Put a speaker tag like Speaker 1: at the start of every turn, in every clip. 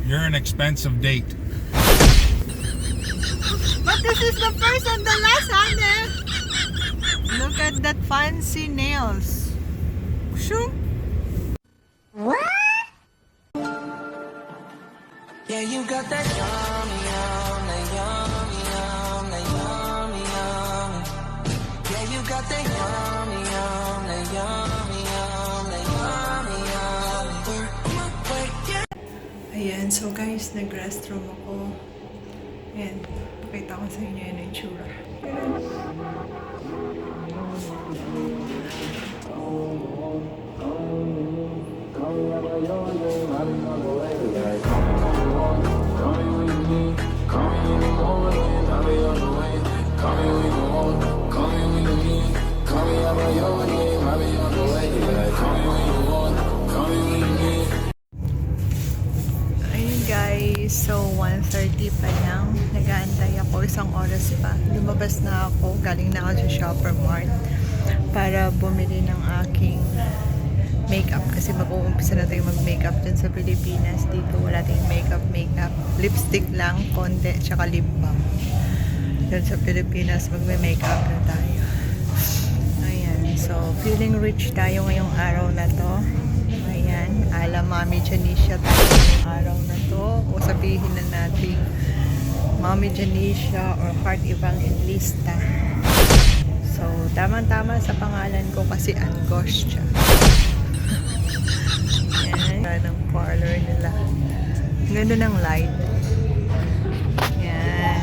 Speaker 1: You're an expensive date.
Speaker 2: But this is the first and the last, honey. Look at that fancy nails. Shoo.
Speaker 3: Yeah, you got that yummy, yum, that yummy, yum, that yummy, yummy. Yeah, you got that yummy, yum, that yummy, yum, that yummy, yummy. We're on my way, yeah.
Speaker 2: Ayan, so guys, nag-restroom ako. Ayan, pakita ko sa inyo yung itsura. Ayun guys, so 1:30 pa lang. Nag-aantay ako, isang oras pa. Lumabas na ako, galing na ako sa Shopper Mart para bumili ng aking makeup kasi mag-uumpisa na tayo mag-makeup dyan sa Pilipinas. Dito wala tayong makeup. Lipstick lang, konti, tsaka lip balm. Dyan sa Pilipinas mag-makeup na tayo. Ayan, so feeling rich tayo ngayong araw na to. Ayan, ala Mami Janisha tayo ngayong araw na to. O sabihin na natin Mami Janisha or Heart Evangelista. So, tama-tama sa pangalan ko kasi Angostia. Ayan, ng parlor nila. Ganda ng light. Ayan.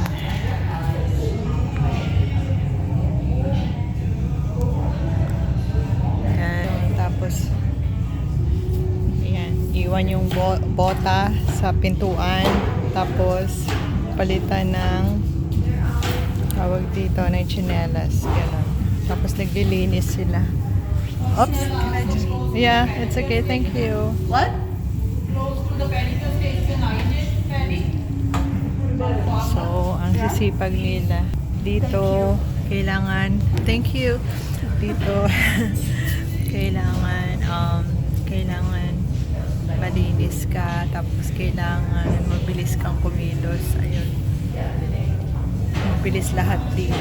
Speaker 2: Ayan. Tapos, ayan. Iwan yung bota sa pintuan. Tapos, palitan ng tawag dito na chinelas. Ganon. Tapos, naglilinis sila. Oops. Yeah, it's okay. Thank you.
Speaker 4: What? Close to the pedicure station, Penny.
Speaker 2: So, ang sisipag nila. Dito, kailangan, thank you. Dito, kailangan malinis ka. Tapos, kailangan mabilis kang kumilos. Ayun. Mabilis lahat dito.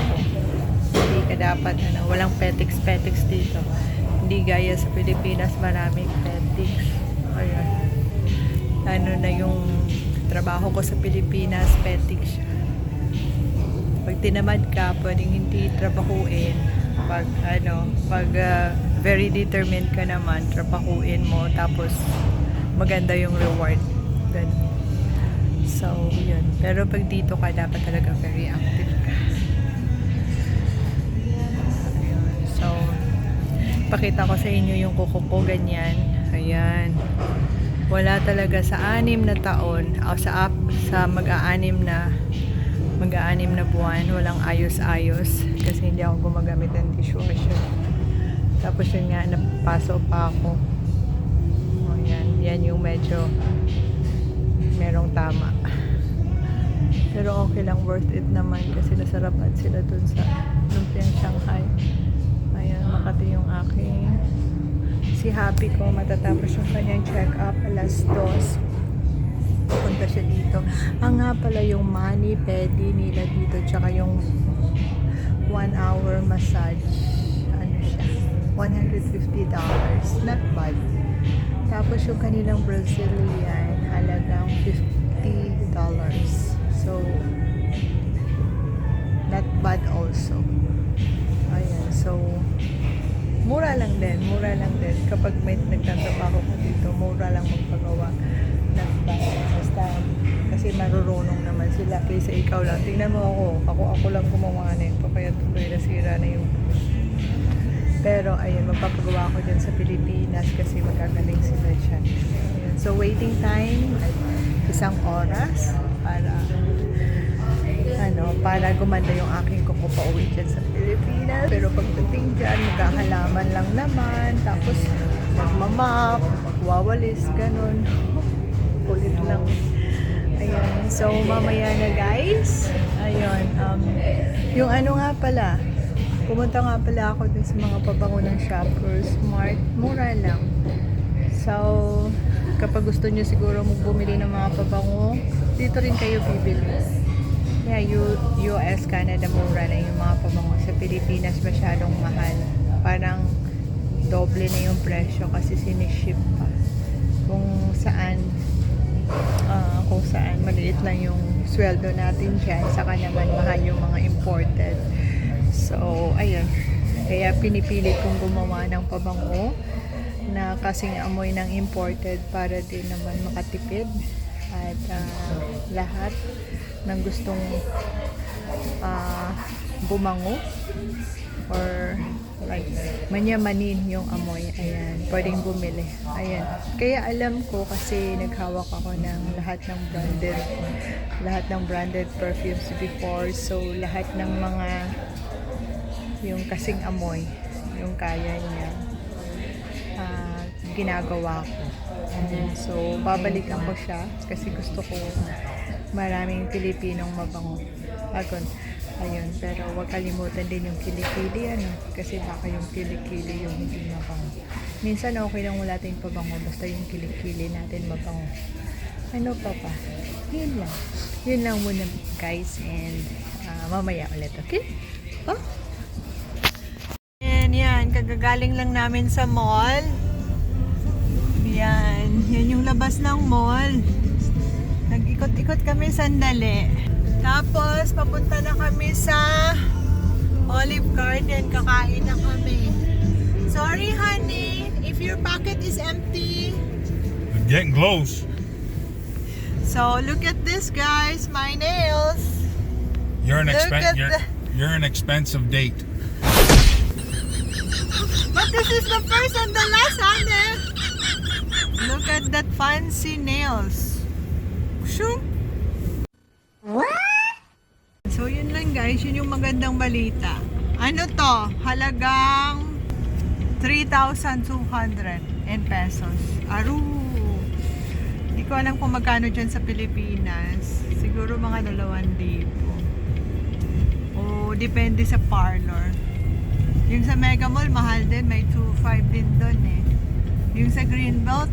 Speaker 2: Hindi ka dapat, walang petics dito. Hindi gaya sa Pilipinas, maraming petics. Ayan. Ano na yung trabaho ko sa Pilipinas, petics siya. Pag tinamad ka, pwedeng hindi trabahuin. Pag very determined ka naman, trabahuin mo. Tapos, maganda yung reward. Ganun. So, yun. Pero pag dito ka, dapat talaga very active ka. So, pakita ko sa inyo yung kuko ko, ganyan. Ayan. Wala talaga sa 6 na taon, o sa mag-aanim na buwan, walang ayos-ayos kasi hindi ako gumagamit ng dishwasher. Tapos yun nga, napaso pa ako. Ayan, yan yung medyo merong tama. Pero okay lang, worth it naman kasi nasarapan sila dun sa Lumpiang Shanghai. Ayan, Makati yung aking si Happy ko, matatapos yung kanyang check-up alas 2. Punta siya dito. Nga pala yung mani pedi nila dito, tsaka yung 1 hour massage, ano siya, $150. Not bad. Tapos yung kanilang Brazilian, halagang $50. So, not bad also. Ayan, so mura lang din. Kapag may nagtatrabaho ko dito, mura lang magpagawa. Not bad. Basta, kasi marurunong naman sila kaysa ikaw lang. Tingnan mo ako lang gumawa nito, kaya tuloy nasira na yung pero ayun, magpapagawa ko dyan sa Pilipinas kasi magagaling sila dyan. Ayun. So, waiting time, 1 oras para gumanda yung aking kuko pa uwi dyan sa Pilipinas. Pero pagdating dyan, maghahalaman lang naman, tapos magmamap, magwawalis, ganun. Kulit lang. Ayun. So, mamaya na guys. Ayun. Yung ano nga pala, pumunta nga pala ako dun sa mga pabango ng Shoppers Mart. Mura lang. So, kapag gusto nyo siguro bumili ng mga pabango, dito rin kayo bibili. Yeah, US, Canada, mura na yung mga pabango. Sa Pilipinas, masyadong mahal. Parang doble na yung presyo kasi siniship pa. Kung saan maliit lang yung sweldo natin dyan, saka naman mahal yung mga imported. So, ayun. Kaya pinipilit kong gumawa ng pabango na kasing amoy ng imported para din naman makatipid. At lahat ng gustong bumango or like manyamanin yung amoy, ayan, pwedeng bumili. Ayan. Kaya alam ko kasi naghawak ako ng lahat ng branded perfumes before. So lahat ng mga yung kasing amoy, yung kaya niya, ginagawa ko. So babalikan ko siya kasi gusto ko maraming Pilipinong mabango. Ayun, pero huwag kalimutan din yung kilikili, kasi baka yung kilikili yung hindi mabango. Minsan okay lang wala tayong pabango, basta yung kilikili natin mabango. Ano pa? Yun lang muna guys, and mamaya ulit, okay? Oh? And yan, kagagaling lang namin sa mall. Yan yung labas ng mall. Nag-ikot-ikot kami sandali. Tapos, papunta na kami sa Olive Garden. Kakain na kami. Sorry, honey, if your pocket is empty.
Speaker 1: I'm getting close.
Speaker 2: So, look at this, guys. My nails.
Speaker 1: You're an
Speaker 2: Look at
Speaker 1: you're an expensive date.
Speaker 2: But this is the first and the last, honey. Look at that fancy nails. Shoo. So, yun lang guys. Yun yung magandang balita. Ano to? Halagang 3,200 in pesos. Aru! Hindi ko alam kung magkano dyan sa Pilipinas. Siguro mga 2,000. O, depende sa parlor. Yung sa Mega Mall, mahal din. May 2,500 din doon eh. Yung sa Greenbelt,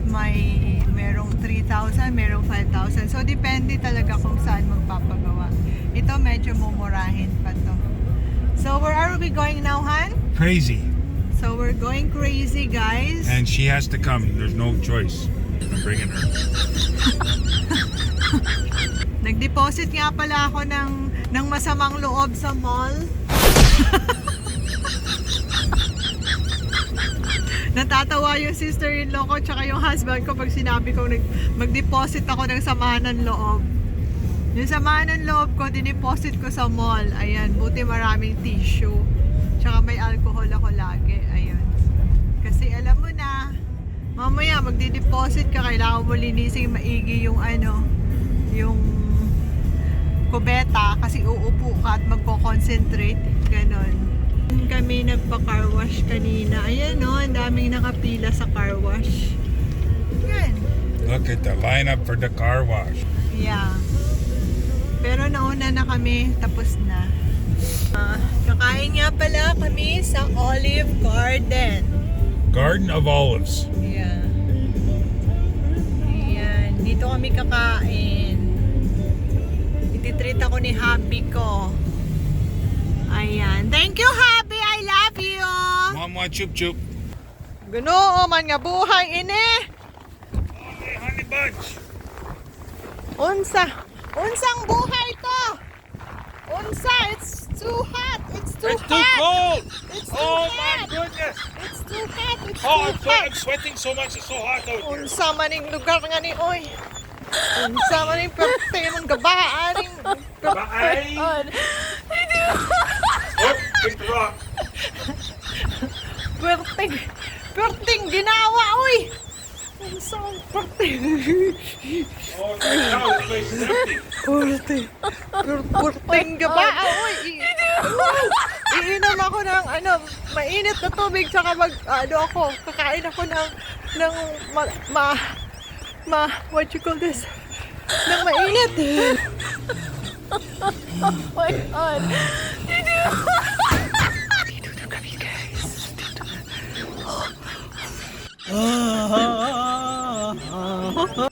Speaker 2: merong 3,000, merong 5,000. So, depende talaga kung saan magpapagawa. Ito, medyo mumurahin pa to. So, where are we going now, Han?
Speaker 1: Crazy.
Speaker 2: So, we're going crazy, guys.
Speaker 1: And she has to come. There's no choice. I'm bringing her.
Speaker 2: Nag-deposit nga pala ako ng masamang loob sa mall. Natatawa yung sister-in-law ko tsaka yung husband ko pag sinabi ko mag-deposit ako ng samahan ng loob. Yung samahan ng loob ko, dineposit ko sa mall. Ayan, buti maraming tissue. Tsaka may alcohol ako lagi. Ayan. Kasi alam mo na, mamaya magdi-deposit ka, kailangan mo linisin maigi yung yung kubeta kasi uupo ka at magko-concentrate. Ganon. Kami nagpa-car wash kanina. Ayan ang daming nakapila sa car wash. Yan.
Speaker 1: Look at the lineup for the car wash.
Speaker 2: Yeah. Pero nauna na kami, tapos na. Kakain nga pala kami sa Olive Garden.
Speaker 1: Garden of Olives.
Speaker 2: Yeah. Ayan. Dito kami kakain. Ititreat ako ni Happy ko. Ayan. Thank you, Happy. I love you.
Speaker 1: Mama chup chup.
Speaker 2: Ginoo man nga buhay ini.
Speaker 1: Hey, honey bunch.
Speaker 2: Unsang buhay to? Unsa? It's too hot. It's too
Speaker 1: It's too
Speaker 2: hot.
Speaker 1: cold.
Speaker 2: It's too
Speaker 1: Oh
Speaker 2: hot.
Speaker 1: my goodness.
Speaker 2: It's too hot. It's
Speaker 1: Oh,
Speaker 2: too hot.
Speaker 1: I'm sweating so much. It's so hot out here.
Speaker 2: Unsa maning lugar nga ni oy. Unsa maning perte mong gabaaning.
Speaker 1: Gabaay. Oh, big rock.
Speaker 2: Perting ginawa oy. Unsa ang perting?
Speaker 1: Oh, right now this place is empty.
Speaker 2: Perting gabaa oy. Iinom ako ng mainit na tubig tsaka kakain ako ng what you call this? Ng mainit. Oh my God. Dito na kami, guys. Dito na. Wow!